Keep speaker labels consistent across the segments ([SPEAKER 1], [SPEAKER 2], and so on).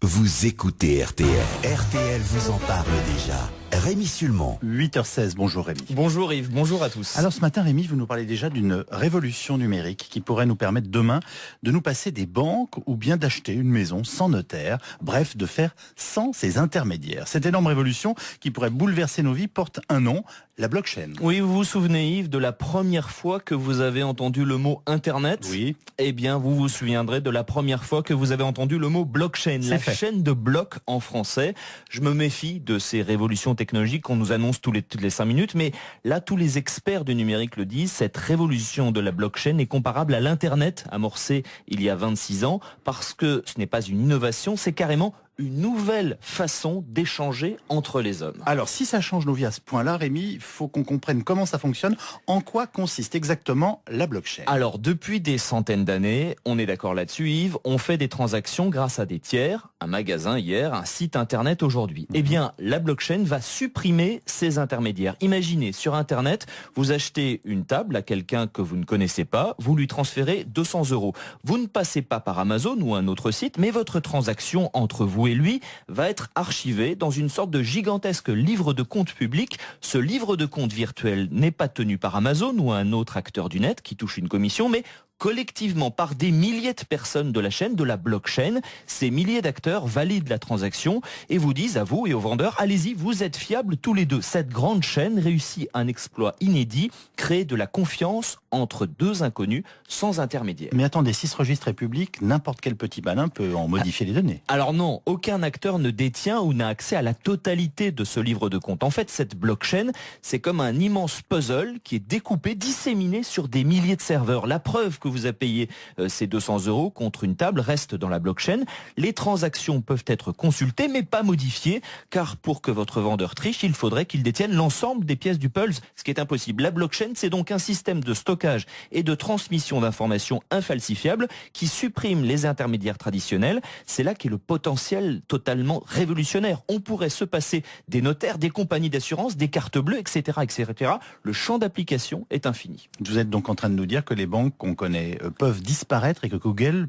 [SPEAKER 1] Vous écoutez RTL. RTL vous en parle déjà. Rémi Sulman.
[SPEAKER 2] 8h16, bonjour Rémi.
[SPEAKER 3] Bonjour Yves, bonjour à tous.
[SPEAKER 2] Alors ce matin Rémi, vous nous parlez déjà d'une révolution numérique qui pourrait nous permettre demain de nous passer des banques ou bien d'acheter une maison sans notaire, bref de faire sans ces intermédiaires. Cette énorme révolution qui pourrait bouleverser nos vies porte un nom, la blockchain.
[SPEAKER 3] Oui, vous vous souvenez Yves de la première fois que vous avez entendu le mot Internet?
[SPEAKER 2] Oui.
[SPEAKER 3] Eh bien vous vous souviendrez de la première fois que vous avez entendu le mot blockchain, la chaîne de blocs en français. Je me méfie de ces révolutions technologiques qu'on nous annonce toutes les 5 minutes, mais là tous les experts du numérique le disent, cette révolution de la blockchain est comparable à l'Internet amorcé il y a 26 ans, parce que ce n'est pas une innovation, c'est carrément une nouvelle façon d'échanger entre les hommes.
[SPEAKER 2] Alors si ça change nos vies à ce point-là, Rémi, il faut qu'on comprenne comment ça fonctionne, en quoi consiste exactement la blockchain.
[SPEAKER 3] Alors depuis des centaines d'années, on est d'accord là-dessus Yves, on fait des transactions grâce à des tiers, un magasin hier, un site internet aujourd'hui. Eh bien la blockchain va supprimer ces intermédiaires. Imaginez, sur internet, vous achetez une table à quelqu'un que vous ne connaissez pas, vous lui transférez 200 €. Vous ne passez pas par Amazon ou un autre site, mais votre transaction entre vous et lui va être archivé dans une sorte de gigantesque livre de compte public. Ce livre de compte virtuel n'est pas tenu par Amazon ou un autre acteur du net qui touche une commission, mais collectivement par des milliers de personnes de la chaîne, de la blockchain. Ces milliers d'acteurs valident la transaction et vous disent à vous et aux vendeurs, allez-y, vous êtes fiables tous les deux. Cette grande chaîne réussit un exploit inédit, créer de la confiance entre deux inconnus sans intermédiaire.
[SPEAKER 2] Mais attendez, si ce registre est public, n'importe quel petit malin peut en modifier les données.
[SPEAKER 3] Alors non, aucun acteur ne détient ou n'a accès à la totalité de ce livre de compte. En fait, cette blockchain, c'est comme un immense puzzle qui est découpé, disséminé sur des milliers de serveurs. La preuve que vous avez payé ces 200 € contre une table reste dans la blockchain. Les transactions peuvent être consultées mais pas modifiées, car pour que votre vendeur triche, il faudrait qu'il détienne l'ensemble des pièces du puzzle, ce qui est impossible. La blockchain, c'est donc un système de stockage et de transmission d'informations infalsifiables qui supprime les intermédiaires traditionnels. C'est là qu'est le potentiel totalement révolutionnaire. On pourrait se passer des notaires, des compagnies d'assurance, des cartes bleues, etc., etc. Le champ d'application est infini.
[SPEAKER 2] Vous êtes donc en train de nous dire que les banques qu'on connaît peuvent disparaître et que Google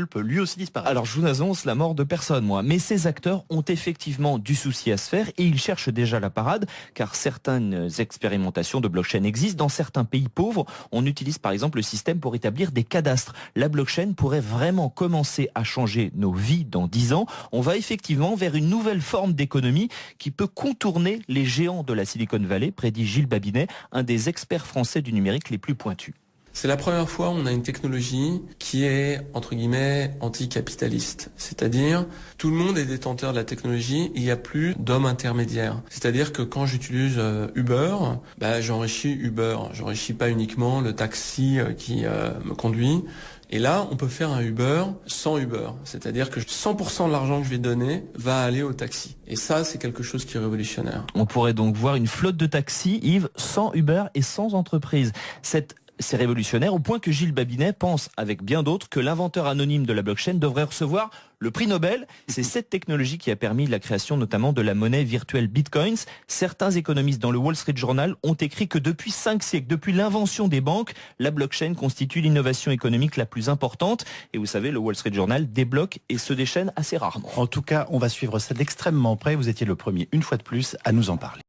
[SPEAKER 2] peut lui aussi disparaître.
[SPEAKER 3] Alors je vous annonce la mort de personne, moi. Mais ces acteurs ont effectivement du souci à se faire et ils cherchent déjà la parade, car certaines expérimentations de blockchain existent. Dans certains pays pauvres, on utilise par exemple le système pour établir des cadastres. La blockchain pourrait vraiment commencer à changer nos vies dans 10 ans. On va effectivement vers une nouvelle forme d'économie qui peut contourner les géants de la Silicon Valley, prédit Gilles Babinet, un des experts français du numérique les plus pointus.
[SPEAKER 4] C'est la première fois où on a une technologie qui est, entre guillemets, anticapitaliste. C'est-à-dire, tout le monde est détenteur de la technologie et il n'y a plus d'hommes intermédiaires. C'est-à-dire que quand j'utilise Uber, j'enrichis Uber. J'enrichis pas uniquement le taxi qui me conduit. Et là, on peut faire un Uber sans Uber. C'est-à-dire que 100% de l'argent que je vais donner va aller au taxi. Et ça, c'est quelque chose qui est révolutionnaire.
[SPEAKER 3] On pourrait donc voir une flotte de taxis, Yves, sans Uber et sans entreprise. C'est révolutionnaire au point que Gilles Babinet pense, avec bien d'autres, que l'inventeur anonyme de la blockchain devrait recevoir le prix Nobel. C'est cette technologie qui a permis la création notamment de la monnaie virtuelle Bitcoins. Certains économistes dans le Wall Street Journal ont écrit que depuis 5 siècles, depuis l'invention des banques, la blockchain constitue l'innovation économique la plus importante. Et vous savez, le Wall Street Journal débloque et se déchaîne assez rarement.
[SPEAKER 2] En tout cas, on va suivre ça d'extrêmement près. Vous étiez le premier, une fois de plus, à nous en parler.